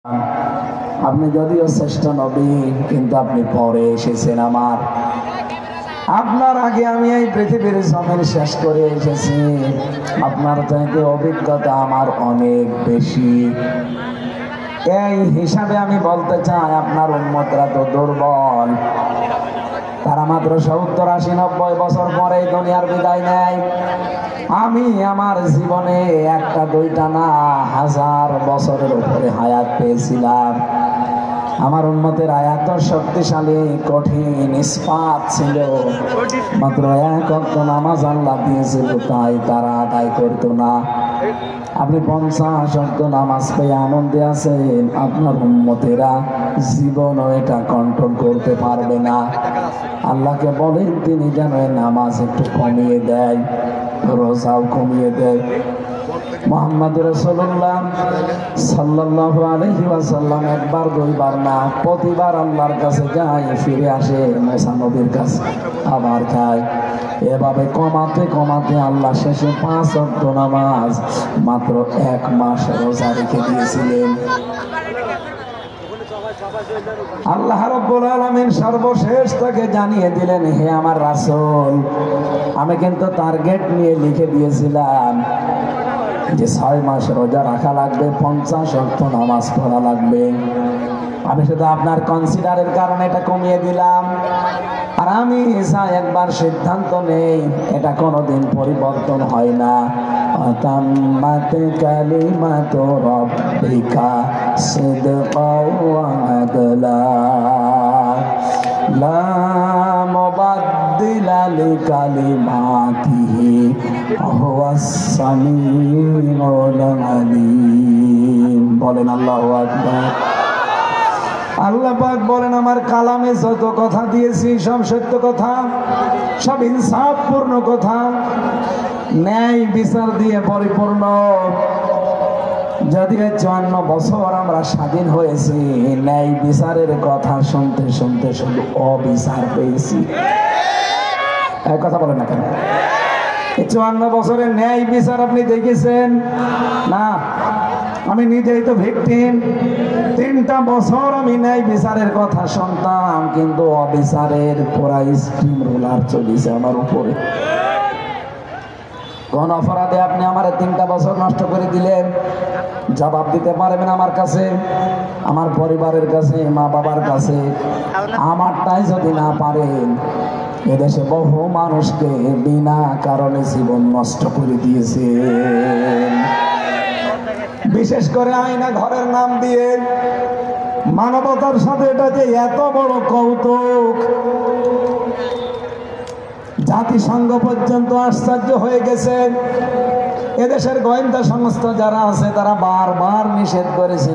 আপনি যদিও শ্রেষ্ঠ নবী, কিন্তু আপনি পরে এসেছেন। আপনার আগে আমি এই পৃথিবীর জমিন শেষ করে এসেছি। আপনার চাইতে অভিজ্ঞতা আমার অনেক বেশি। এই হিসাবে আমি বলতে চাই, আপনার উম্মতরা তো দুর্বল। তারা মাত্র 70, 80, 90 বছর পরে দুনিয়ার বিদায় নেয়। আমি আমার জীবনে একটা দুইটা না, 1000 বছরের উপরে হায়াত পেয়েছিলাম। আমার উম্মতের আয়াত শক্তিশালী, কঠিন, ইস্পাত ছিল। মাত্র 1 ওয়াক্ত নামাজ আল্লাহ দিয়েছিল, তাই তারা আদায় করতো না। আপনি 50 ওয়াক্ত নামাজ পেয়ে আনন্দে আছেন, আপনার উম্মতেরা জীবনও এটা কন্ট্রোল করতে পারবে না। আল্লাহকে বলেন তিনি যেন নামাজ একটু কমিয়ে দেয়, রোজাও কমিয়ে দেয়। মুহাম্মদ রাসূলুল্লাহ সাল্লাল্লাহু আলাইহি ওয়াসাল্লাম একবার দুইবার না, প্রতিবার আল্লাহর কাছে যায়, ফিরে আসে মুসা নবীর কাছে, আবার খায়। এভাবে কমাতে কমাতে আল্লাহ শেষে 5 ওয়াক্ত নামাজ মাত্র 1 মাস রোজা রেখে দিয়েছিলেন। আল্লাহ রাব্বুল আলামিন সর্বশেষ তাকে জানিয়ে দিলেন, হে আমার রাসূল, আমি কিন্তু টার্গেট নিয়ে লিখে দিয়েছিলাম যে 6 মাস রোজা রাখা লাগবে, 50 ওয়াক্ত নামাজ পড়া লাগবে। আমি শুধু আপনার কনসিডারের কারণে এটা কমিয়ে দিলাম। আর আমি একবার সিদ্ধান্ত নেই, এটা কোনোদিন পরিবর্তন হয় না। তাম্মাত কালিমাতু রাব্বিকা সিদকাও ওয়া আদলা, লা মুবাদদিলা লিকালিমাতিহি হুয়াস সামিউল আলিম। বলেন আল্লাহু আকবার। আল্লাহ পাক বলেন, আমার কালামে যত কথা দিয়েছি সব সত্য কথা, সব ইনসাফপূর্ণ কথা, ন্যায় বিচার দিয়ে পরিপূর্ণ। যদিও 54 বছর আমরা স্বাধীন হয়েছি, ন্যায় বিচারের কথা শুনতে শুনতে শুধু অবিচার পেয়েছি। এক কথা বলেন না কেন? 54 বছরের ন্যায় বিচার আপনি দেখেছেন না? আমি নিজেই তো ভিকটিম। 3টা বছর আমি ন্যায় বিচারের কথা শুনতাম, কিন্তু অবিচারের পুরা স্টিম রোলার চলেছে আমার উপরে। কোন অপরাধে আপনি আমার 3টা বছর নষ্ট করে দিলেন? জবাব দিতে পারবেন আমার কাছে, আমার পরিবারের কাছে, মা বাবার কাছে। আমারটাই যদি না পারেন, এদেশে বহু মানুষকে বিনা কারণে জীবন নষ্ট করে দিয়েছে। বিশেষ করে আয়না ঘরের নাম দিয়ে মানবতার সাথে এটা যে এত বড় কৌতুক, জাতিসংঘ পর্যন্ত আশ্চর্য হয়ে গেছে। এদেশের গোয়েন্দা সংস্থা যারা আছে তারা বারবার নিষেধ করেছে,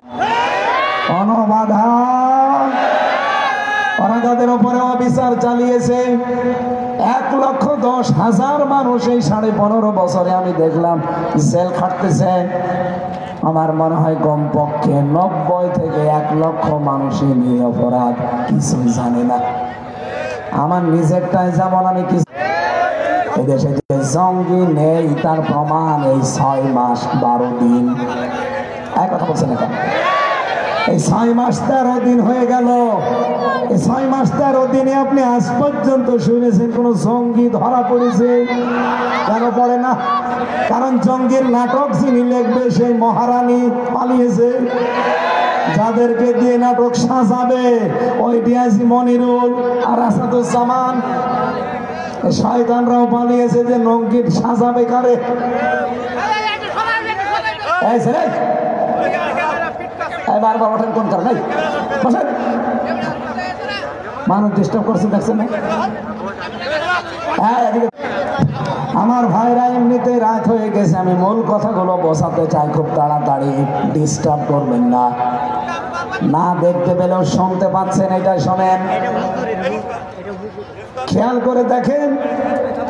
অনবাধা ওরা তাদের উপরে অবিচার চালিয়েছে। 1,10,000 মানুষ এই 15.5 বছরে আমি দেখলাম জেল খাটতেছে। আমার মনে হয় কমপক্ষে 90 থেকে 1 লক্ষ মানুষই নিরপরাধ, কিছুই জানে না। আমার নিজেরটাই যেমন আমি কিছু, এদেশে যে জঙ্গি নেই তার প্রমাণ এই 6 মাস 12 দিন। এক কথা বলছেন না কেন? এই 6 মাস 13 দিন হয়ে গেল। এই 6 মাস 13 দিনে আপনি আজ পর্যন্ত শুনেছেন কোন জঙ্গি ধরা পড়েছে? কেন পড়ে না? কারণ জঙ্গির নাটক যিনি লিখবে সেই মহারানী পালিয়েছে। যাদেরকে দিয়ে নাটক সাজাবে ওই ডিআইজি মনিরুল আর আসাদুজ্জামান, শয়তানরাও পালিয়েছে যে জঙ্গির সাজাবে কারে। বারবার ওঠেন কোন কারণে? মানুষ ডিস্টার্ব করছে, দেখছেন না? আমার ভাইরা এমনিতে রাত হয়ে গেছে, আমি মূল কথাগুলো বসাতে চাই খুব তাড়াতাড়ি। ডিস্টার্ব করবেন না। না দেখতে পেলেও শুনতে পাচ্ছেন, এটা শোনেন। খেয়াল করে দেখেন,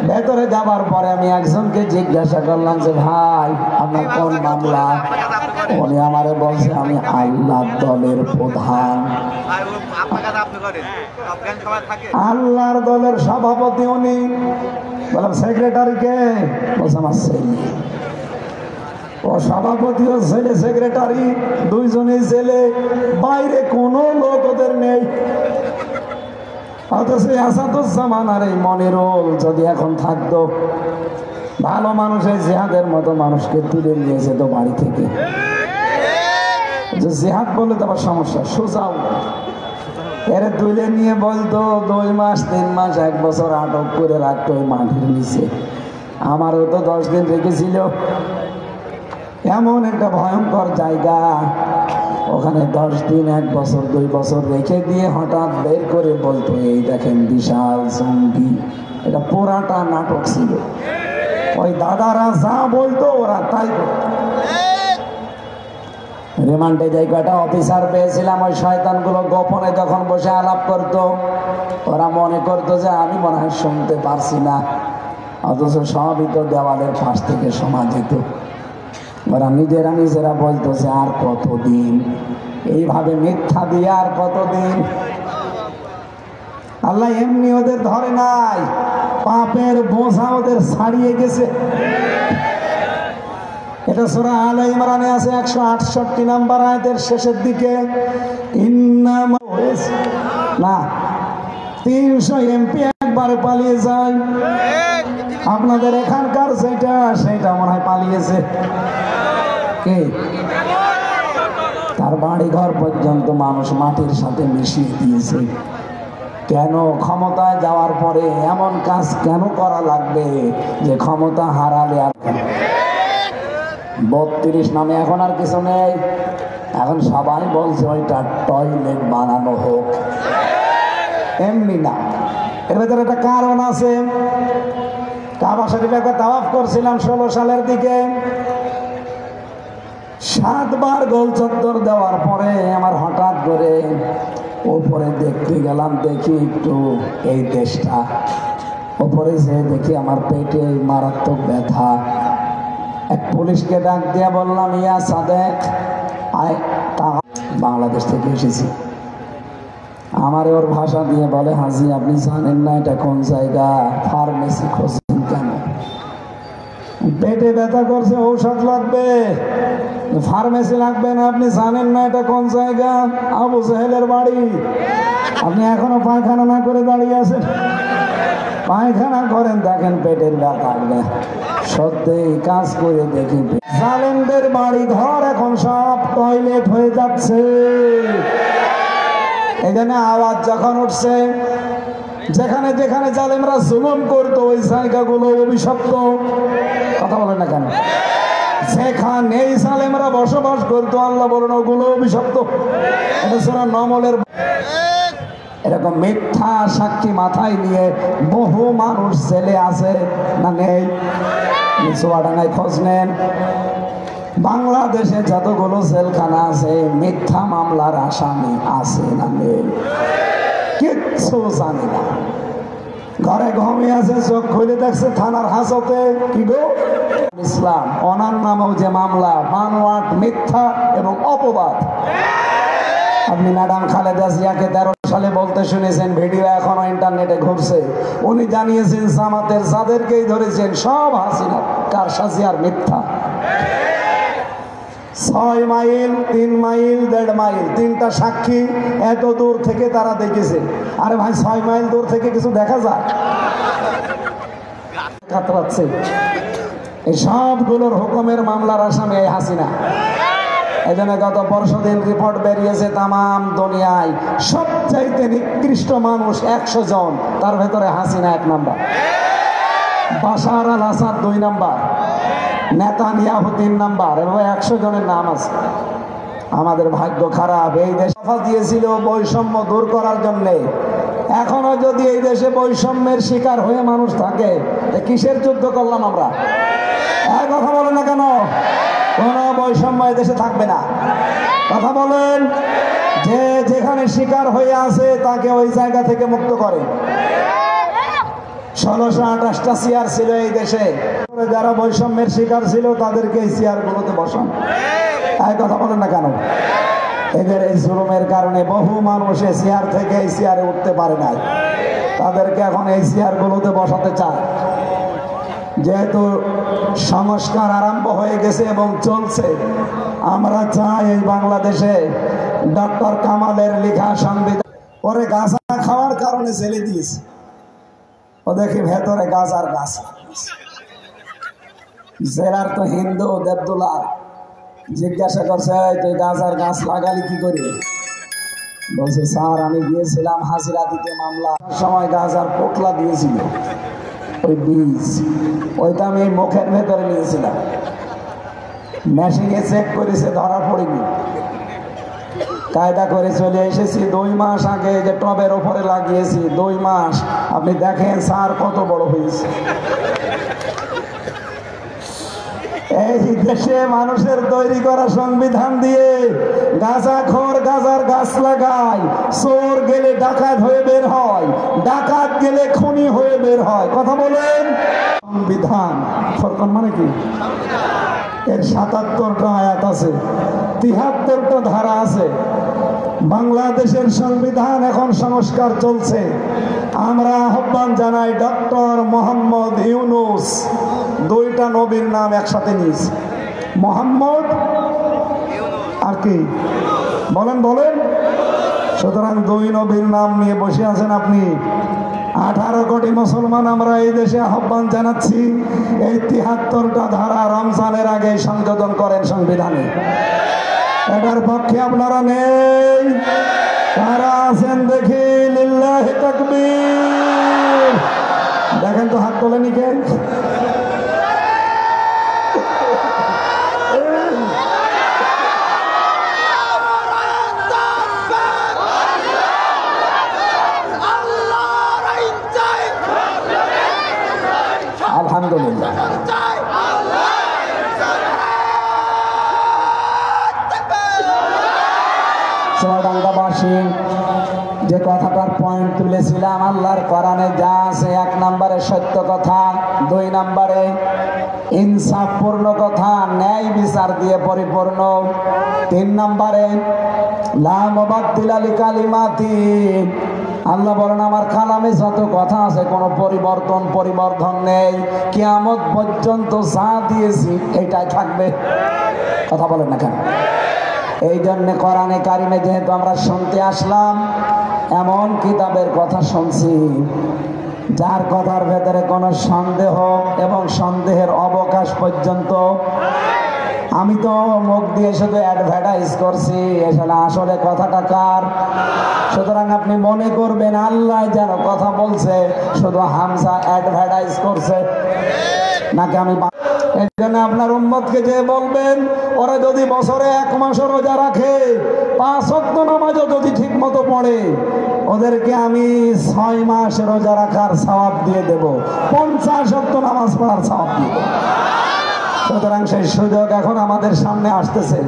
ভেতরে যাবার পরে আমি একজনকে জিজ্ঞাসা করলাম যে ভাই আপনার কোন মামলা? উনি আমারে বলছে আমি আল্লাহর দলের প্রধান। আল্লাহর দলের সভাপতি উনি। বললাম সেক্রেটারি কে? বলছে আমার ছেলে। ও সভাপতি ও ছেলে সেক্রেটারি দুইজনই ছেলে, বাইরে কোনো লোক ওদের নেই। অথচ আসাদুজ্জামান আর এই মনিরুল যদি এখন থাকতো, ভালো মানুষের জিহাদের মতো মানুষকে তুলে নিয়ে যেত বাড়ি থেকে। জিহাদ বলে তো আবার সমস্যা, সোজাও এর তুলে নিয়ে বলতো 2 মাস 3 মাস 1 বছর আটক করে রাখতো ওই মাটির নিচে। আমারও তো 10 দিন রেখেছিল। এমন একটা ভয়ঙ্কর জায়গা, ওখানে 10 দিন 1 বছর 2 বছর রেখে দিয়ে হঠাৎ বের করে বলতো এই দেখেন বিশাল জঙ্গি। এটা পুরাটা নাটক ছিল। ওই দাদারা যা বলতো ওরা তাই করতো। রিমান্ডে যাই কয়টা অফিসার পেয়েছিলাম, ওই শয়তানগুলো গোপনে যখন বসে আলাপ করতো, ওরা মনে করতো যে আমি মনে হয় শুনতে পারছি না, অথচ সবই তো দেওয়ালের পাশ থেকে শোনা যেত। ওরা নিজেরা বলতো যে আর কতদিন এইভাবে মিথ্যা দিয়ে, আর কতদিন। আল্লাহ এমনি ওদের ধরে নাই, পাপের বোঝা ওদের ছাড়িয়ে গেছে। এটা সূরা আলে ইমরানে আছে 168 নম্বর আয়াতের শেষের দিকে। না 300 এমপি একবারে পালিয়ে যায়। আপনাদের এখানকার সেটা মনে হয় পালিয়েছে। কে? তার বাড়ি ঘর পর্যন্ত মানুষ মাটির সাথে মিশিয়ে দিয়েছে। কেন? ক্ষমতায় যাওয়ার পরে এমন কাজ কেন করা লাগবে যে ক্ষমতা হারালে আর 32 নামে এখন আর কিছু নেই। এখন সবাই বলছে ওইটা টয়লেট বানানো হোক, এমনি না। এর ভেতরে একটা কারণ আছে। কাবা শরীফে একবার তাওয়াফ করছিলাম 16 সালের দিকে। 7 বার গোল চত্বর দেওয়ার পরে আমার হঠাৎ করে ওপরে দেখতে গেলাম, দেখি একটু এই দেশটা, ওপরে যে দেখি আমার পেটে মারাত্মক ব্যথা। এক পুলিশকে ডাক দিয়ে বললাম, ইয়া সাদেক, বাংলাদেশ থেকে এসেছি। আমার ওর ভাষা দিয়ে বলে, হাজি আপনি জানেন না এটা কোন জায়গা? ফার্মেসি খোঁজেন কেন? পেটে ব্যথা করছে, ঔষধ লাগবে, ফার্মেসি লাগবে না, আপনি জানেন না এটা কোন জায়গা? আবু জাহেলের বাড়ি। আপনি এখনো পায়খানা না করে দাঁড়িয়ে আছেন। পায়খানা করেন, দেখেন পেটের ব্যথা। সত্যি কাজ করে দেখি জালেমদের বাড়ি ঘর এখন সব টয়লেট হয়ে যাচ্ছে। এই জন্য আওয়াজ যখন উঠছে, যেখানে যেখানে জালেমরা জুলুম করতো ওই জায়গাগুলো অভিশপ্ত। কথা বলেন না কেন? যেখানে এই জালেমরা বসবাস করতো আল্লাহ বলেন ওগুলো অভিশপ্ত। এটা সূরা নমলের। এরকম মিথ্যা সাক্ষী মাথায় নিয়ে বহু মানুষ জেলে আছে না নেই? চুয়াডাঙ্গায় খোঁজ নেন, বাংলাদেশে যতগুলো জেলখানা আছে মিথ্যা মামলার আসামি আছে না নেই? কিচ্ছু জানি না। ঘরে ঘুমিয়ে আছে, চোখ খুলে দেখছে থানার হাজতে কি গো ইসলাম, ওনার নামেও যে মামলা, বানোয়াট, মিথ্যা এবং অপবাদ। আপনি ম্যাডাম খালেদা জিয়াকে 13 সালে বলতে শুনেছেন, ভিডিও এখনো ইন্টারনেটে ঘুরছে। উনি জানিয়েছেন জামাতের যাদেরকেই ধরেছেন সব হাসিনা, কারসাজি আর মিথ্যা। 6 মাইল 3 মাইল 1.5 মাইল 3টা সাক্ষী এত দূর থেকে তারা দেখেছে। আরে ভাই 6 মাইল দূর থেকে কিছু দেখা যায়? কাতরাচ্ছে। এই সবগুলোর হুকুমের মামলার আসামি এই হাসিনা। এই জন্য গত পরশুদিন রিপোর্ট বেরিয়েছে, তামাম দুনিয়ায় সবচাইতে নিকৃষ্ট মানুষ 100 জন, তার ভেতরে হাসিনা 1 নাম্বার, বাশার আল আসাদ 2 নাম্বার, নেতানিয়াহু 3 নাম্বার। এভাবে 100 জনের নাম আছে। আমাদের ভাগ্য খারাপ, এই দেশে দফা দিয়েছিল বৈষম্য দূর করার জন্য। এখনো যদি এই দেশে বৈষম্যের শিকার হয়ে মানুষ থাকে, কিসের যুদ্ধ করলাম আমরা? এক কথা বলেন না কেন? কোন বৈষম্য এই দেশে থাকবে না। কথা বলেন। যে যেখানে শিকার হয়ে আছে তাকে ওই জায়গা থেকে মুক্ত করে। 1628টা চেয়ার ছিল এই দেশে, যারা বৈষম্যের শিকার ছিল তাদেরকে এই চেয়ারগুলোতে বসান। এই কথা বলেন না কেন? এদের এই জুলুমের কারণে বহু মানুষ এই চেয়ার থেকে এই চেয়ারে উঠতে পারে নাই, তাদেরকে এখন এই চেয়ারগুলোতে বসাতে চায়। যেহেতু সংস্কার আরম্ভ হয়ে গেছে এবং চলছে, আমরা চাই এই বাংলাদেশে ডক্টর কামালের লেখা সংবিধান পরে গাঁজা খাওয়ার কারণে জেলে দিয়েছে। ও দেখি ভেতরে গাজার গাছ, জেলার তো হিন্দু দেবদুল্লাহ জিজ্ঞাসা করছে, তুই গাজার গাছ লাগালি কি করে? বলছে, স্যার আমি গিয়েছিলাম হাজিরা দিতে, মামলা সময় গাজার পোটলা দিয়েছিল, ওই বীজ ওইটা আমি মুখের ভেতরে নিয়েছিলাম, মেশিনে চেক করেছে, ধরা পড়িনি, কায়দা করে চলে এসেছি। 2 মাস আগে যে টবের ওপরে লাগিয়েছি, 2 মাস, আপনি দেখেন স্যার কত বড় হয়েছে। এই দেশে মানুষের তৈরি করা সংবিধান দিয়ে গাঁজাখোর গাঁজার গাছ লাগায়, চোর গেলে ডাকাত হয়ে বের হয়, ডাকাত গেলে খুনি হয়ে বের হয়। কথা বলেন। সংবিধান ফরকান মানে কি? এর 77টা আয়াত আছে, 73টা ধারা আছে। বাংলাদেশের সংবিধান এখন সংস্কার চলছে। আমরা আহ্বান জানাই ডক্টর মোহাম্মদ ইউনূস, 2টা নবীর নাম একসাথে নিয়েছে, মোহাম্মদ আর কি বলেন বলেন। সুতরাং 2 নবীর নাম নিয়ে বসে আছেন আপনি। 18 কোটি মুসলমান আমরা এই দেশে আহ্বান জানাচ্ছি, এই 73টা ধারা রমজানের আগে সংযোজন করেন সংবিধানে। এটার পক্ষে আপনারা নেই, কারা আছেন দেখি? লিল্লাহি তাকবীর। দেখেন তো হাত তোলেনি কে? আলহামদুলিল্লাহ। চুয়াডাঙ্গাবাসী যে কথাটার পয়েন্ট তুলেছিলাম, আল্লাহর কোরআনে যা আছে, 1 নম্বরে সত্য কথা, 2 নম্বরে ইনসাফপূর্ণ কথা, ন্যায় বিচার দিয়ে পরিপূর্ণ, 3 নম্বরে লা মুবাদদিলা লিকালিমাতি, আল্লাহ বলেন আমার কালামে যত কথা আছে কোনো পরিবর্তন নেই, কিয়ামত পর্যন্ত যা দিয়েছি এটাই থাকবে। কথা বলেন না কেন? এই জন্য কোরআনে কারিমে যেহেতু আমরা শুনতে আসলাম, এমন কিতাবের কথা শুনছি যার কথার ভেতরে কোনো সন্দেহ এবং সন্দেহের অবকাশ পর্যন্ত, আমি তো মুখ দিয়ে শুধু অ্যাডভার্টাইজ করছি, আসলে কথাটা কার? সুতরাং আপনি মনে করবেন আল্লাহ যেন কথা বলছে, শুধু হামজা অ্যাডভার্টাইজ করছে নাকি আমি। এই জন্য আপনার উম্মতকে যে বলবেন, ওরা যদি বছরে 1 মাস রোজা রাখে, 5 ওয়াক্ত নামাজও যদি ঠিক মতো পড়ে, ওদেরকে আমি 6 মাস রোজা রাখার সওয়াব দিয়ে দেব, 50 ওয়াক্ত নামাজ পড়ার সওয়াব দিয়ে দেব। সুতরাং সেই সুযোগ এখন আমাদের সামনে আসতেছে,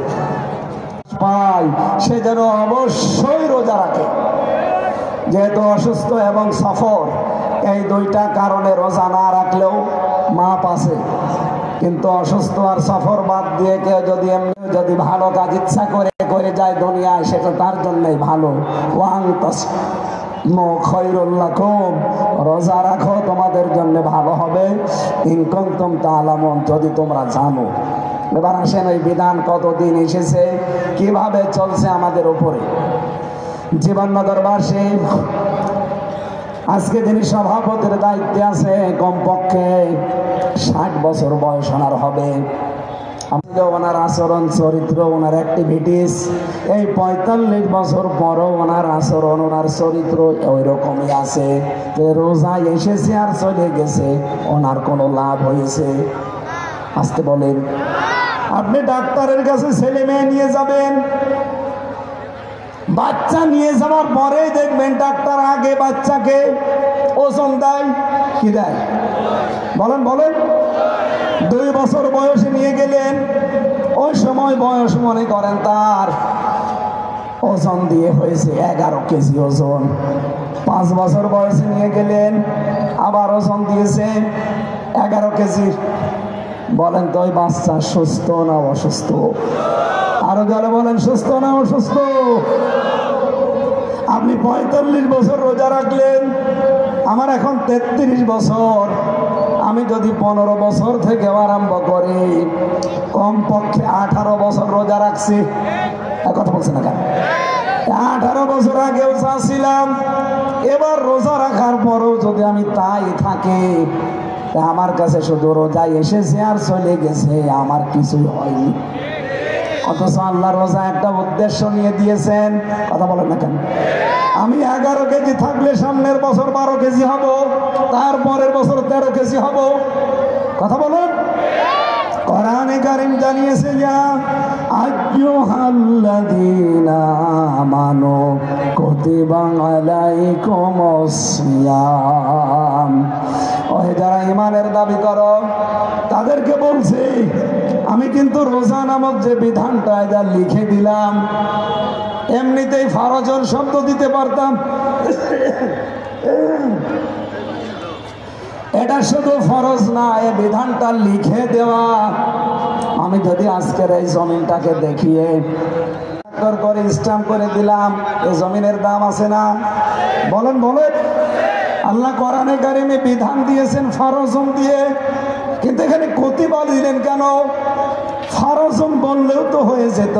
পাই সে যেন অবশ্যই রোজা রাখে। যেহেতু অসুস্থ এবং সফর, এই 2টা কারণে রোজা না রাখলেও মাপ আছে, কিন্তু অসুস্থ আর সফর বাদ দিয়ে কেউ যদি ভালো কাজ ইচ্ছা করে করে যায় দুনিয়ায়, সেটা তার জন্যই ভালো। রোজা রাখো, তোমাদের জন্য ভালো হবে, ইন কুনতুম তা'লামুন, যদি তোমরা জানো। এবার আসেন ওই বিধান কতদিন এসেছে, কিভাবে চলছে আমাদের উপরে। জীবননগরবাসী, আজকে যিনি সভাপতির দায়িত্বে আছে, কমপক্ষে 60 বছর বয়স ওনার হবে। ওনার আচরণ চরিত্র, ওনার অ্যাক্টিভিটিস, এই 45 বছর পরও ওনার আচরণ ওনার চরিত্র ওই রকমই আছে। যে রোজা এসেছে আর চলে গেছে, ওনার কোনো লাভ হয়েছে? আসতে বলেন। আপনি ডাক্তারের কাছে ছেলে মেয়ে নিয়ে যাবেন, বাচ্চা নিয়ে যাওয়ার পরে দেখবেন ডাক্তার আগে বাচ্চাকে ওজন দেয়, কি দেয়? বলেন বলেন। 2 বছর বয়সে নিয়ে গেলেন, ওই সময় বয়স মনে করেন তার ওজন দিয়ে হয়েছে 11 কেজি ওজন। 5 বছর বয়সে নিয়ে গেলেন, আবার ওজন দিয়েছে 11 কেজি। বলেন তো ওই বাচ্চা সুস্থ না অসুস্থ? আরো যারা বলেন সুস্থ না অসুস্থ? আপনি 45 বছর রোজা রাখলেন, আমার এখন 33 বছর, আমি যদি 15 বছর থেকে আরম্ভ করি, কমপক্ষে 18 বছর রোজা রাখছি। কথা বলছে না কেন? 18 বছর আগেও চাচ্ছিলাম, এবার রোজা রাখার পরেও যদি আমি তাই থাকি, আমার কাছে শুধু রোজা এসেছে আর চলে গেছে, আমার কিছুই হয়নি। অথচ আল্লাহ রোজা একটা উদ্দেশ্য নিয়ে দিয়েছেন। কথা বলেন না কেন? আমি 11 কেজি থাকলে সামনের বছর 12 কেজি হব, তারপরের বছর 13 কেজি হব। কথা বলুন। কোরআনে কারীম জানিয়েছে, যা আইয়ুহাল্লাযীনা আমানু কুতিবা আলাইকুমুস সিয়াম। ওহে যারা ঈমানের দাবি করো, তাদেরকে বলছি আমি কিন্তু রোজা নামক যে বিধানটা যা লিখে দিলাম, এমনিতেই ফরজন শব্দ দিতে পারতাম। এটা শুধু ফরজ না, এই বিধানটা লিখে দেওয়া। আমি যদি আজকের এই জমিনটাকে দেখিয়ে করে স্ট্যাম্প করে দিলাম, এই জমিনের দাম আছে না? বলেন বলেন। আল্লাহ কোরআনে কারিমে বিধান দিয়েছেন ফরজন দিয়ে, কিন্তু এখানে কতিবা দিলেন কেন? ফরজন বললেও তো হয়ে যেত,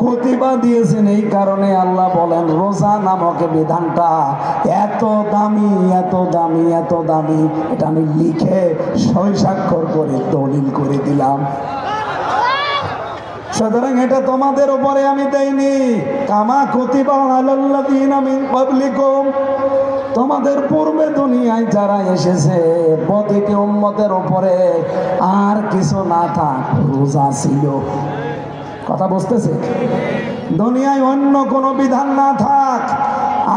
কতিবা দিয়েছেন এই কারণে আল্লাহ বলেন রোজা নামক বিধানটা এত দামি, এত দামি, এত দামি, এটা আমি লিখে সই স্বাক্ষর করে দলিল করে দিলাম। সুতরাং এটা তোমাদের উপরে আমি দেইনি। কামা কুতিবা আলাল্লাযীনা মিন ক্বাবলিকুম, তোমাদের পূর্বে দুনিয়ায় যারা এসেছে প্রতিটি উম্মতের উপরে আর কিছু না থাক রোজা ছিল। কথা বুঝতেছে? দুনিয়ায় অন্য কোনো বিধান না থাক,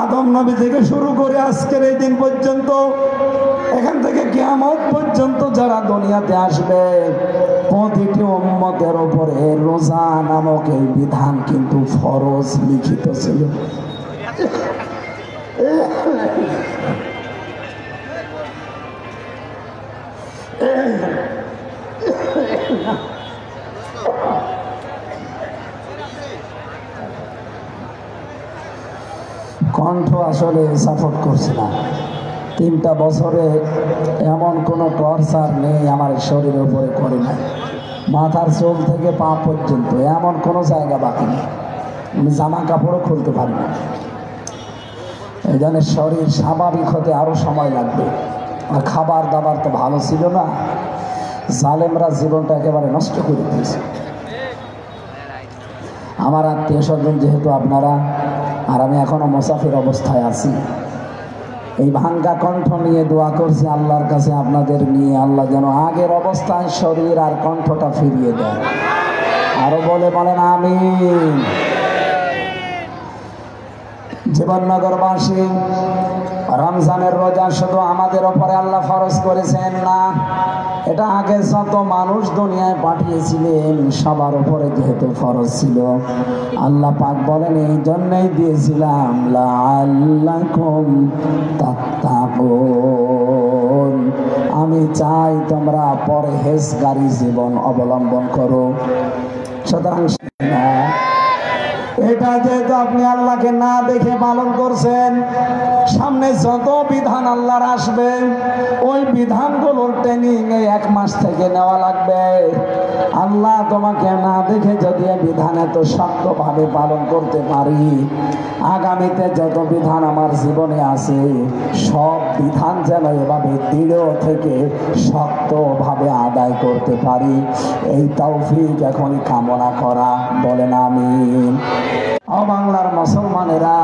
আদম নবী থেকে শুরু করে আজকের এই দিন পর্যন্ত, এখান থেকে কিয়ামত পর্যন্ত যারা দুনিয়াতে আসবে প্রতিটি উম্মতের উপরে রোজা নামক এই বিধান কিন্তু ফরজ লিখিত ছিল। কণ্ঠ আসলে সাপোর্ট করছে না। 3টা বছরে এমন কোনো টর্চার নেই আমার শরীরের উপরে করে নাই। মাথার চুল থেকে পা পর্যন্ত এমন কোনো জায়গা বাকি নেই, আমি জামা কাপড়ও খুলতে পারি না। এই জন্য শরীর স্বাভাবিক হতে আরো সময় লাগবে। আর খাবার দাবার তো ভালো ছিল না, জালেমরা জীবনটা একেবারে নষ্ট করে দিয়েছে। আমার আত্মীয় স্বজন যেহেতু আপনারা, আর আমি এখনো মুসাফির অবস্থায় আছি, এই ভাঙ্গা কণ্ঠ নিয়ে দোয়া করছি আল্লাহর কাছে আপনাদের নিয়ে, আল্লাহ যেন আগের অবস্থায় শরীর আর কণ্ঠটা ফিরিয়ে দেয়। আরো বলেন আমিন। জীবননগরবাসী, রমজানের রোজা শুধু আমাদের উপরে আল্লাহ ফরজ করেছেন না, এটা আগে যত মানুষ দুনিয়ায় পাঠিয়েছিলেন সবার উপরে যেহেতু ফরজ ছিল, আল্লাহ পাক বলেন এই জন্যই দিয়েছিলাম লাআল্লাকুম তাত্তাকুন, আমি চাই তোমরা পরহেজগারী জীবন অবলম্বন করো। সুতরাং এটা যেহেতু আপনি আল্লাহকে না দেখে পালন করছেন, সামনে যত বিধান আল্লাহর আসবে ওই বিধানগুলোর ট্রেনিং এই 1 মাস থেকে নেওয়া লাগবে। আল্লাহ তোমাকে না দেখে যদি বিধান এত শক্তভাবে পালন করতে পারি, আগামীতে যত বিধান আমার জীবনে আছে সব বিধান যেন এভাবে দৃঢ় থেকে শক্তভাবে আদায় করতে পারি, এই তৌফিক এখনই কামনা করা। বলেন আমিন। ও বাংলার মুসলমানেরা,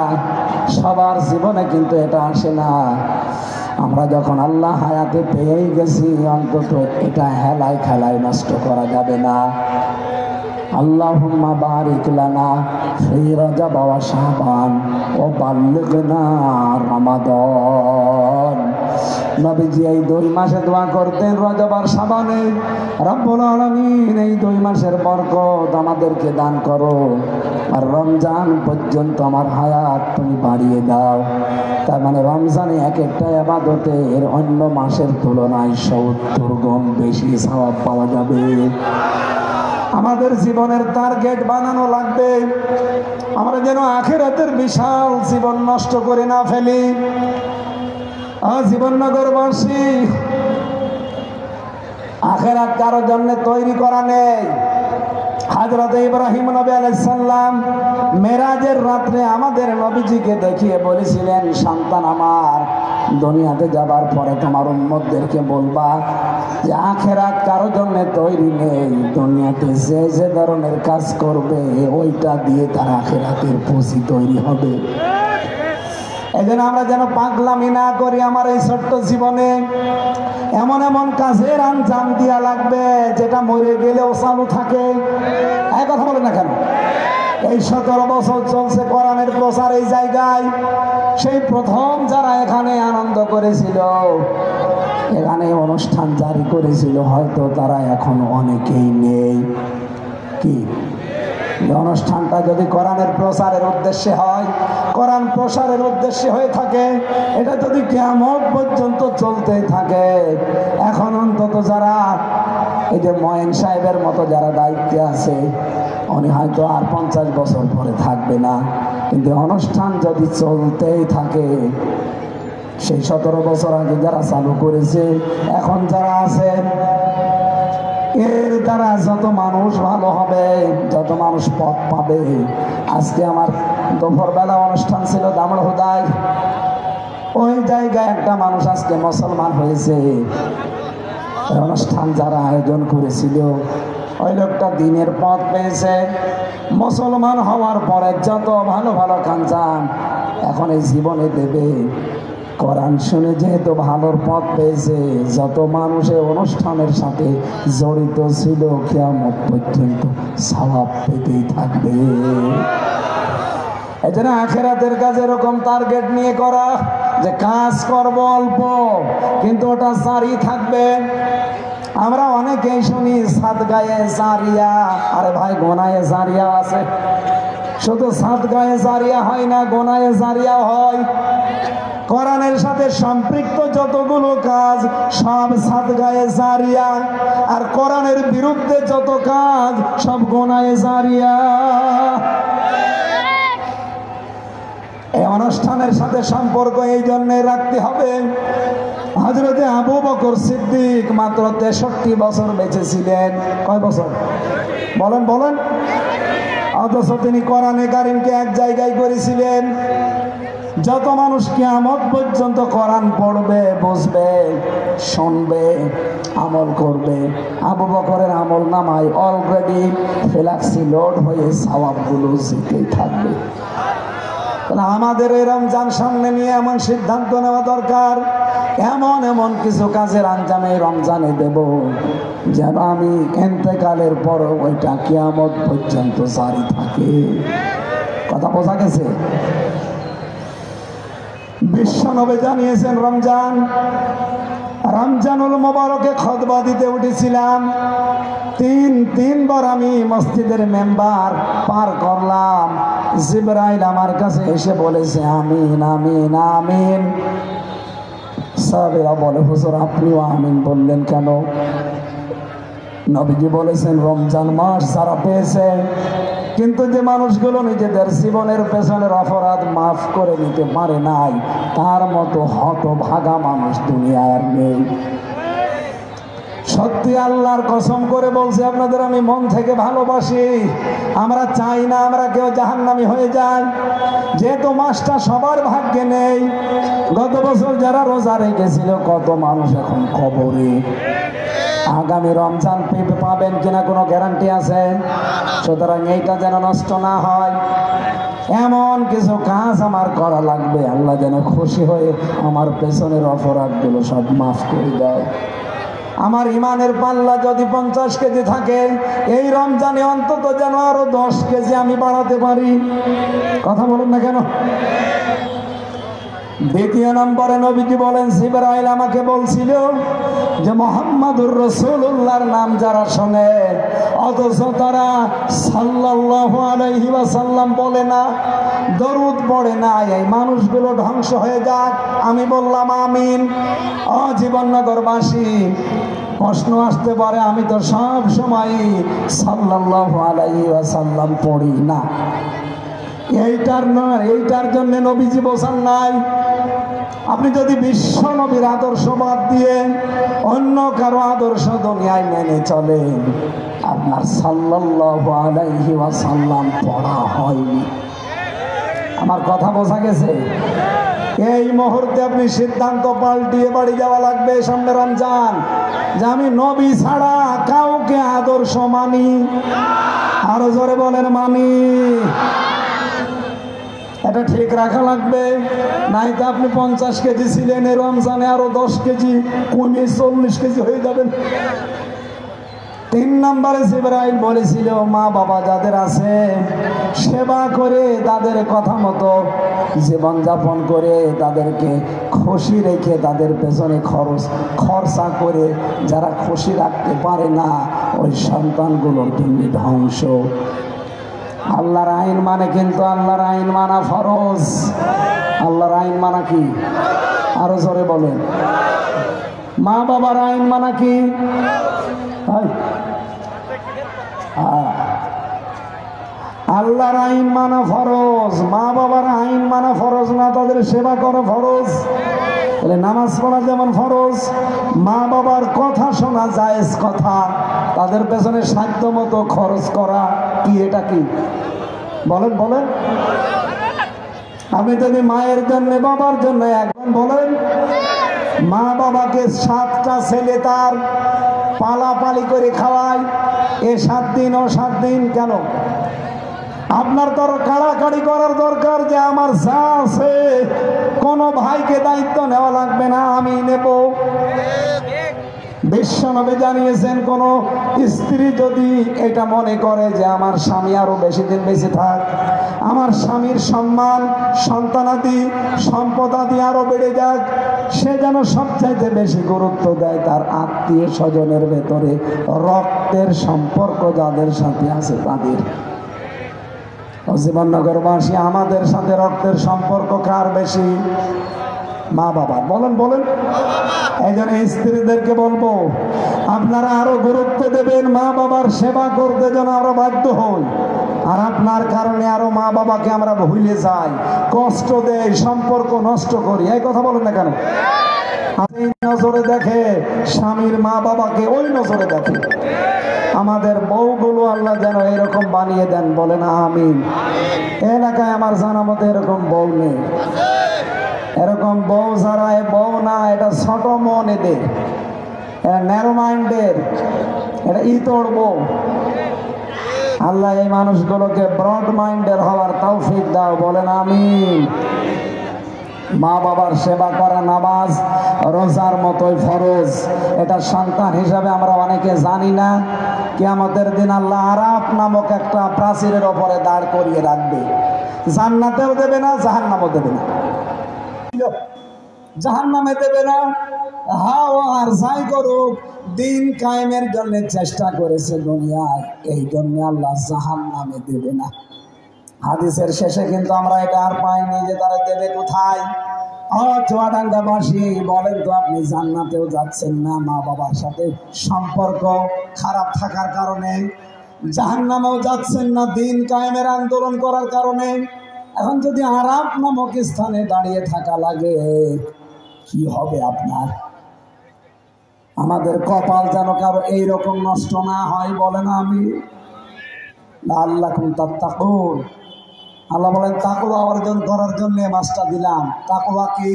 সবার জীবনে কিন্তু এটা আসে না। আমরা যখন আল্লাহ হায়াতে পেয়েই গেছি, অন্তত এটা হেলায় খেলায় নষ্ট করা যাবে না। আল্লাহুম্মা বারিক লানা ফি রজব ওয়া শাবান ওয়া বাল্লিগনা রমাদান। নবীজি এই 2 মাসে দোয়া করতেন, রজব আর শাবানে, রব্বুল আলামিন এই 2 মাসের বরকত আমাদেরকে দান করো, আর রমজান পর্যন্ত আমার হায়াত তুমি বাড়িয়ে দাও। তার মানে রমজানে এক একটা ইবাদতের অন্য মাসের তুলনায় 70 গুণ বেশি সওয়াব পাওয়া যাবে। আমাদের জীবনের টার্গেট বানানো লাগবে, আমরা যেন আখিরাতের বিশাল জীবন নষ্ট করে না ফেলি। জীবননগরবাসী, আখেরাত কারো জন্য তৈরি করা নেই। হযরত ইব্রাহিম নবী আলাইহিস সালাম মেরাজের রাতে আমাদের নবীজিকে দেখিয়ে বলেছিলেন, সন্তান আমার, দুনিয়াতে যাবার পরে তোমার উম্মতদেরকে বলবা যে আখেরাত কারো জন্য তৈরি নেই। দুনিয়াতে যে যে ধরনের কাজ করবে ওইটা দিয়ে তার আখেরাতের পুঁজি তৈরি হবে। এজন্য আমরা যেন পাগলামি না করি। আমার এই ছোট্ট জীবনে এমন এমন কাজের আঞ্জাম দিয়া লাগবে যেটা মরে গেলেও চালু থাকে। এই কথা বলে না কেন? এই 17 বছর চলছে কোরআনের প্রচার এই জায়গায়। সেই প্রথম যারা এখানে আনন্দ করেছিল, এখানে অনুষ্ঠান জারি করেছিল, হয়তো তারা এখন অনেকেই নেই। কি অনুষ্ঠানটা যদি কোরআনের প্রচারের উদ্দেশ্যে হয়, কোরআন প্রসারের উদ্দেশ্যে হয়ে থাকে, এটা যদি কিয়ামত পর্যন্ত চলতে থাকে, এখন অন্তত যারা এই যে ময়েন সাহেবের মতো যারা দায়িত্বে আছে, উনি হয়তো আর 50 বছর পরে থাকবে না, কিন্তু অনুষ্ঠান যদি চলতেই থাকে, সেই 17 বছর আগে যারা চালু করেছে, এখন যারা আছে, এর দ্বারা যত মানুষ ভালো হবে, যত মানুষ পথ পাবে। আজকে আমার দুপুরবেলা অনুষ্ঠান ছিল দামড়হুদায়, ওই জায়গায় একটা মানুষ আজকে মুসলমান হয়েছে। অনুষ্ঠান যারা আয়োজন করেছিল, ওই লোকটা দিনের পথ পেয়েছে। মুসলমান হওয়ার পরে যত ভালো ভালো কাঞ্চান এখন এই জীবনে দেবে, কোরআন শুনে যেহেতু ভালোর পথ পেয়েছে, যত মানুষের অনুষ্ঠানের সাথে জড়িত ছিল কিয়ামত পর্যন্ত সওয়াব পেতেই থাকবে। এজন্য আখিরাতের কাজ এরকম টার্গেট নিয়ে করা যে কাজ করব অল্প, কিন্তু ওটা জারি থাকবে। আমরা অনেকেই শুনি সাদগায়ে জারিয়া। আরে ভাই, গোনায়ে জারিয়া আছে। শুধু সাদগায়ে জারিয়া হয় না, গোনায়ে জারিয়া হয়। কোরআনের সাথে সম্পৃক্ত যতগুলো কাজ সব সাদগায়ে জারিয়া, আর কোরআনের বিরুদ্ধে যত কাজ সব গোনায়ে জারিয়া। এই অনুষ্ঠানের সাথে সম্পর্ক এই জন্য রাখতে হবে। হযরতে আবু বকর সিদ্দিক মাত্র 63 বছর বেঁচে ছিলেন। কয় বছর বলেন বলেন? অথচ তিনি কোরআনে কারীমকে এক জায়গায় করেছিলেন। যত মানুষ কিয়ামত পর্যন্ত কোরআন পড়বে, বুঝবে, শুনবে, আমল করবে, আবু বকরের আমল নামায় অলরেডি ফ্ল্যাক্সি লোড হয়ে সওয়াবগুলো যেতেই থাকবে। আমাদের এই রমজান সামনে নিয়ে এমন সিদ্ধান্ত নেওয়া দরকার, এমন এমন কিছু কাজের আঞ্জামে রমজানে দেব যেন আমি ইন্তেকালের পর ওইটা কিয়ামত পর্যন্ত জারি থাকে। কথা বোঝা গেছে? বিশ্বনবী জানিয়েছেন রমজানুল মোবারকে খুতবা দিতে উঠেছিলাম, তিনবার আমি মসজিদের মেম্বার পার করলাম। জিবরাইল আমার কাছে এসে বলেছে আমিন আমিন আমিন। সাহাবীরা বলে, হুজুর আপনিও আমিন বললেন কেন? নবীজি বলেছেন, রমজান মাস যারা পেয়েছে, কিন্তু যে মানুষগুলো নিজেদের জীবনের পেছনের অপরাধ মাফ করে নিতে পারে নাই, তার মতো হতভাগা মানুষ দুনিয়ায় আর নেই। সত্যি আল্লাহর কসম করে বলছি আপনাদের, আমি মন থেকে ভালোবাসি। আমরা চাই না আমরা কেউ জাহান্নামী হয়ে যাই, যেহেতু মাসটা সবার ভাগ্যে নেই। গত বছর যারা রোজা রেখেছিল, কত মানুষ এখন কবরে। আগামী রমজান পাবেন কিনা কোনো গ্যারান্টি আছে? সুতরাং এইটা যেন নষ্ট না হয়, এমন কিছু কাজ আমার করা লাগবে, আল্লাহ যেন খুশি হয়ে আমার পেছনের অপরাধগুলো সব মাফ করে দেয়। আমার ইমানের পাল্লা যদি 50 কেজি থাকে, এই রমজানে অন্তত যেন আরো 10 কেজি আমি বাড়াতে পারি। কথা বলুন না কেন? দ্বিতীয় নম্বরে নবীজি বলেন, জিবরাইল আমাকে বলছিল যে মুহাম্মাদুর রাসূলুল্লাহর নাম যারা শোনে অথচ তারা সাল্লাল্লাহু আলাইহি ওয়াসাল্লাম বলে না, দরুদ পড়ে না, এই মানুষগুলো ধ্বংস হয়ে যাক। আমি বললাম আমিন। জীবননগরবাসী, প্রশ্ন আসতে পারে, আমি তো সব সময় সাল্লাল্লাহু আলাইহি ওয়াসাল্লাম পড়ি না, এইটার জন্য নবীজি বসান নাই। আপনি যদি বিশ্ব নবীর আদর্শ বাদ দিয়ে অন্য কারো আদর্শ দুনিয়ায় মেনে চলেন, আপনার সাল্লাল্লাহু আলাইহি ওয়াসাল্লাম পড়া হয়নি। আমার কথা বোঝা গেছে? এই মুহূর্তে আপনি সিদ্ধান্ত পাল্টিয়ে বাড়ি যাওয়া লাগবে। সামনে রমজান, যে আমি নবী ছাড়া কাউকে আদর্শ মানি। আরো জোরে বলেন মানি। এটা ঠিক রাখা লাগবে, নাই তো আপনি 50 কেজি ছিলেন, এই রমজানে আরো 10 কেজি কমে 40 কেজি হয়ে যাবেন। 3 নম্বরে জিবরাইল বলেছিল, মা বাবা যাদের আছে সেবা করে, তাদের কথা মতো জীবনযাপন করে, তাদেরকে খুশি রেখে, তাদের পেছনে খরচা করে যারা খুশি রাখতে পারে না, ওই সন্তানগুলোর তুমি ধ্বংস। আল্লাহর আইন মানে, কিন্তু আল্লাহর আইন মানা ফরজ। আল্লাহর আইন মানা কি? আরো জোরে বলেন। মা বাবার আইন মানা কি? আল্লাহর আইন মানা ফরজ, মা বাবার আইন মানা ফরজ না, তাদের সেবা করা ফরজ। তাহলে নামাজ পড়া যেমন ফরজ, মা বাবার কথা শোনা জায়েজ কথা, তাদের পেছনে সাধ্য মতো খরচ করা কি? এটা কি? বলেন বলেন। আপনি যদি মায়ের জন্য, বাবার জন্য একজন বলেন, মা বাবাকে 7টা ছেলে তার পালাপালি করে খাওয়ায়, এ 7 দিন ও 7 দিন কেন? আপনার তো কাড়াকাড়ি করার দরকার যে আমার যা আছে কোনো ভাইকে দায়িত্ব নেওয়া লাগবে না, আমি নেব। বিশ্বনবী জানিয়েছেন, কোন স্ত্রী যদি এটা মনে করে যে আমার স্বামী আরো বেশি দিন বেঁচে থাক, আমার স্বামীর সম্মান, সন্তানাদি, সম্পদাদি আরো বেড়ে যাক, সে যেন সবচাইতে বেশি গুরুত্ব দেয় তার আত্মীয় স্বজনের ভেতরে রক্তের সম্পর্ক যাদের সাথে আছে তাদের। জীবননগরবাসী, আমাদের সাথে রক্তের সম্পর্ক কার বেশি? মা বাবা। বলেন বলেন। এই জন্য স্ত্রীদেরকে বলবো, আপনারা আরো গুরুত্ব দেবেন, মা বাবার সেবা করতে যেন আমরা বাধ্য হই। আর আপনার কারণে আরো মা বাবাকে আমরা ভুলে যাই, কষ্ট দেই, সম্পর্ক নষ্ট করি। এই কথা বলেন না কেন? এই নজরে দেখে স্বামীর মা বাবাকে, ওই নজরে দেখে। আমাদের বউগুলো আল্লাহ যেন এরকম বানিয়ে দেন, বলেন আমিন। এলাকায় আমার জানা মতো এরকম বউ নেই। এরকম বউ যারা, বউ না, এটা ছোট মন, এদের ন্যারো মাইন্ডের, এটা ইতর বউ। আল্লাহ এই মানুষগুলোকে ব্রড মাইন্ডের হওয়ার তৌফিক দাও, বলেন আমিন। মা বাবার সেবা করা নামাজ রোজার মতোই ফরজ। এটা সন্তান হিসাবে আমরা অনেকে জানি না। কিয়ামতের দিন আল্লাহ আরাফ নামক একটা প্রাচীরের ওপরে দাঁড় করিয়ে রাখবে। জান্নাতেও দেবে না, জাহান্নামেও দেবে না। জাহান্নামে দেবে না। হাও আর যাই করুক, দিন কায়েমের জন্য চেষ্টা করেছে দুনিয়ায়, এই জন্য আল্লাহ জাহান্নামে দেবে না। হাদিসের শেষে কিন্তু আমরা এটা আর পাইনি যে তারা দেবে কোথায়। চুয়াডাঙ্গাবাসী বলেন তো, আপনি জান্নাতেও যাচ্ছেন না, মা বাবার সাথে সম্পর্ক খারাপ থাকার কারণে, জাহান্নামেও যাচ্ছেন না দিন কায়েমের আন্দোলন করার কারণে। এখন যদি আরাফ নামক স্থানে দাঁড়িয়ে থাকা লাগে, কি হবে আপনার? আমাদের কপাল যেন কারো এইরকম নষ্ট না হয়, বলেন আমি। লাআল্লাকুম তাত্তাকুন। আল্লাহ বলেন তাকওয়া অর্জন করার জন্য মাসটা দিলাম। তাকওয়া কি?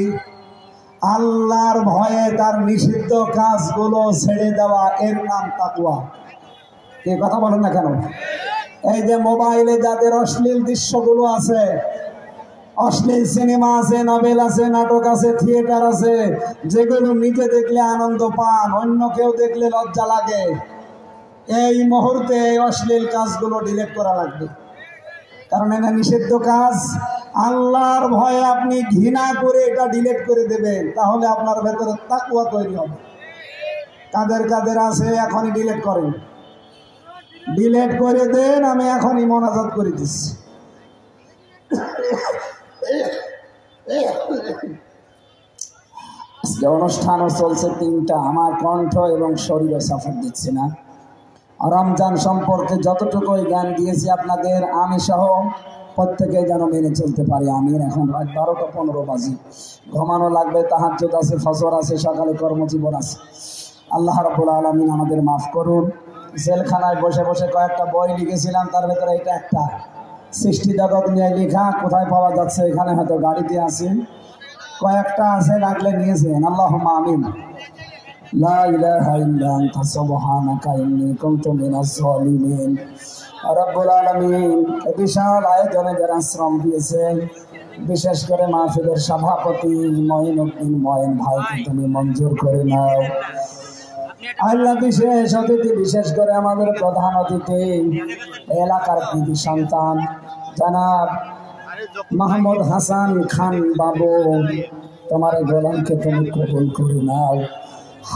আল্লাহর ভয়ে তার নিষিদ্ধ কাজগুলো ছেড়ে দেওয়া, এর নাম তাকওয়া। এই কথা বলেন না কেন? এই যে মোবাইলে যাদের অশ্লীল দৃশ্যগুলো আছে, অশ্লীল সিনেমা আছে, নভেল আছে, নাটক আছে, থিয়েটার আছে, যেগুলো নিজে দেখলে আনন্দ পান, অন্য কেউ দেখলে লজ্জা লাগে, এই মুহূর্তে এই অশ্লীল কাজগুলো ডিলিট করা লাগবে। কারণ এটা নিষিদ্ধ কাজ। আল্লাহর ভয়ে আপনি ঘৃণা করে এটা ডিলিট করে দেবেন, তাহলে আপনার ভেতরে তাকওয়া তৈরি হবে। কাদের কাদের আছে এখনই ডিলিট করেন, ডিলিট করে দেন। আমি এখনই মোনাজাত করে দিচ্ছি। আজকে অনুষ্ঠানও চলছে 3টা, আমার কণ্ঠ এবং শরীরও সাফার দিচ্ছে না। রমজান সম্পর্কে যতটুকুই জ্ঞান দিয়েছি আপনাদের, আমি সহ প্রত্যেকে যেন মেনে চলতে পারি। আমি এখন রাত 12টা 15 বাজে, ঘুমানো লাগবে, তাহাজ্জুদ আছে, ফজর আছে, সকালে কর্মজীবন আছে। আল্লাহ রাব্বুল আলামিন আমাদের মাফ করুন। জেলখানায় বসে বসে কয়েকটা বই লিখেছিলাম, তার ভেতরে এটা একটা, সৃষ্টি জগৎ নিয়ে লেখা, কোথায় পাওয়া যাচ্ছে, এখানে হয়তো গাড়িতে আছে, কয়েকটা আছে, লাগলে নিয়েছেন। আল্লাহুম্মা আমিন। লা ইলাহা ইল্লা আনতা সুবহানাকা ইন্নী কুনতু মিনাজ জালিমিন। রব্বুল আলামিন বিশাল আয়োজনে যারা শ্রম দিয়েছেন, বিশেষ করে মাহফিলের সভাপতি মঈনুদ্দিন মঈন ভাইকে তুমি মঞ্জুর করে নাও আল্লাহ। বিশেষ অতিথি, বিশেষ করে আমাদের প্রধান অতিথি এলাকার কৃতি সন্তান জনাব মাহমুদ হাসান খান বাবু, তোমার গোলামকে তুমি কবুল করে নাও।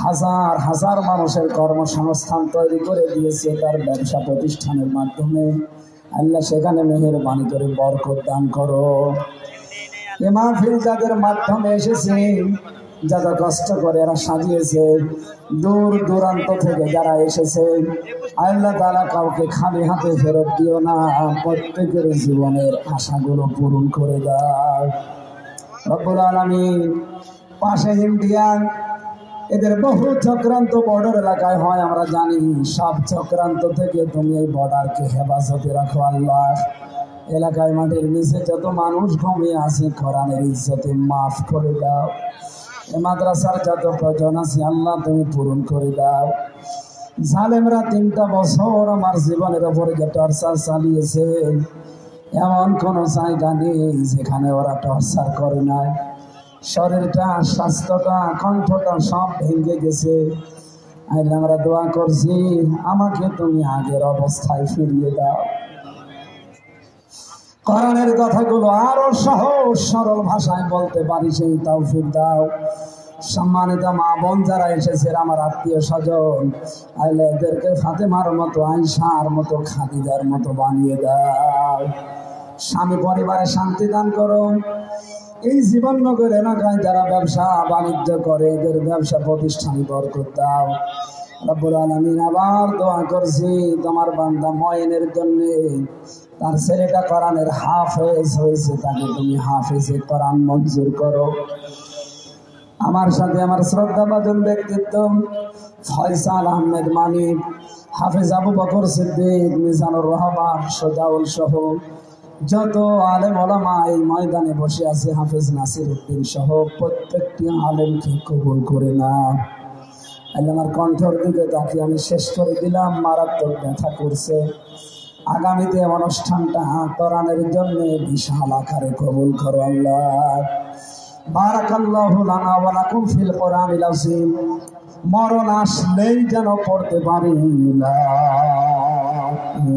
হাজার হাজার মানুষের কর্মসংস্থান তৈরি করে দিয়েছে তার ব্যবসা প্রতিষ্ঠানের মাধ্যমে। আল্লাহ সেখানে মেহেরবানি করে বরকত দান করো। এ মাহফিল যাদের মাধ্যমে এসেছে, যারা কষ্ট করে এরা সাজিয়েছে, দূর দূরান্ত থেকে যারা এসেছে, আল্লাহ তাআলা কাউকে খালি হাতে ফেরত দিও না, প্রত্যেকের জীবনের আশাগুলো পূরণ করে দাও রব্বুল আলামিন। পাশে ইন্ডিয়ান, এদের বহু চক্রান্ত বর্ডার এলাকায় হয়, আমরা জানি। সব চক্রান্ত থেকে তুমি এই বর্ডারকে হেফাজতে রাখো আল্লাহ। এলাকায় মাটির নিচে যত মানুষ ঘুমিয়ে আছে, কোরআনের ইজ্জতে মাফ করে দাও। এ মাদ্রাসার যত প্রয়োজন আছে আল্লাহ তুমি পূরণ করে দাও। জালেমরা 3টা বছর আমার জীবনের ওপরে যে টর্চার চালিয়েছে, এমন কোন জায়গা নেই যেখানে ওরা টর্চার করে নাই। শরীরটা, স্বাস্থ্যটা, কণ্ঠটা সব ভেঙে গেছে। আমরা দোয়া করছি, আমাকে তুমি আগের অবস্থায় ফিরিয়ে দাও। কোরআনের কথাগুলো আরো সহজ সরল ভাষায় বলতে পারি, সেই তৌফিক দাও। সম্মানিত মা বোন যারা এসেছে, আমার আত্মীয় স্বজন, আল্লাহ এদেরকে ফাতেমার মতো, আয়েশার মতো, খাদিজার মতো বানিয়ে দাও। স্বামী পরিবারে শান্তি দান করো। এই জীবননগর এলাকায় যারা ব্যবসা বাণিজ্য করে, এদের ব্যবসা প্রতিষ্ঠানে বরকত দাও রব্বুল আলামিন। আবার দোয়া করছি তোমার বান্দা ময়নের জন্য, তার ছেলেটা কোরআনের হাফেজ হয়েছে, তাকে তুমি হাফেজে কোরআন মঞ্জুর করো। আমার সাথে আমার শ্রদ্ধাভাজন ব্যক্তিত্ব ফয়সাল আহমেদ মানিক, হাফেজ আবু বকর সিদ্দিক, মিজানুর রহমান, সোজাউল সহ যত আলেম ওলামা এই ময়দানে বসে আছে, হাফেজ নাসির উদ্দিন সহ প্রত্যেকটি আলেমকে কবুল করে না। আমার কণ্ঠর দিকে তাকে আমি শেষ করে দিলাম, মারাত্মক ব্যথা করছে। আগামীতে অনুষ্ঠানটা কোরআনের জন্য বিশাল আকারে কবুল করো আল্লাহ। বারাকাল্লাহু লানা ওয়া লাকুম ফিল কোরআনিল আযীম। মরণ আসলেই যেন পড়তে পারি লা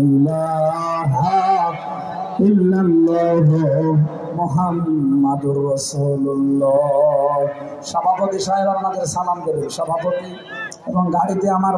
ইলাহা ইল্লাল্লাহু মুহাম্মাদুর রাসূলুল্লাহ। সভাপতি সাহেব আপনাদের সালাম দেবেন, সভাপতি, এবং গাড়িতে আমার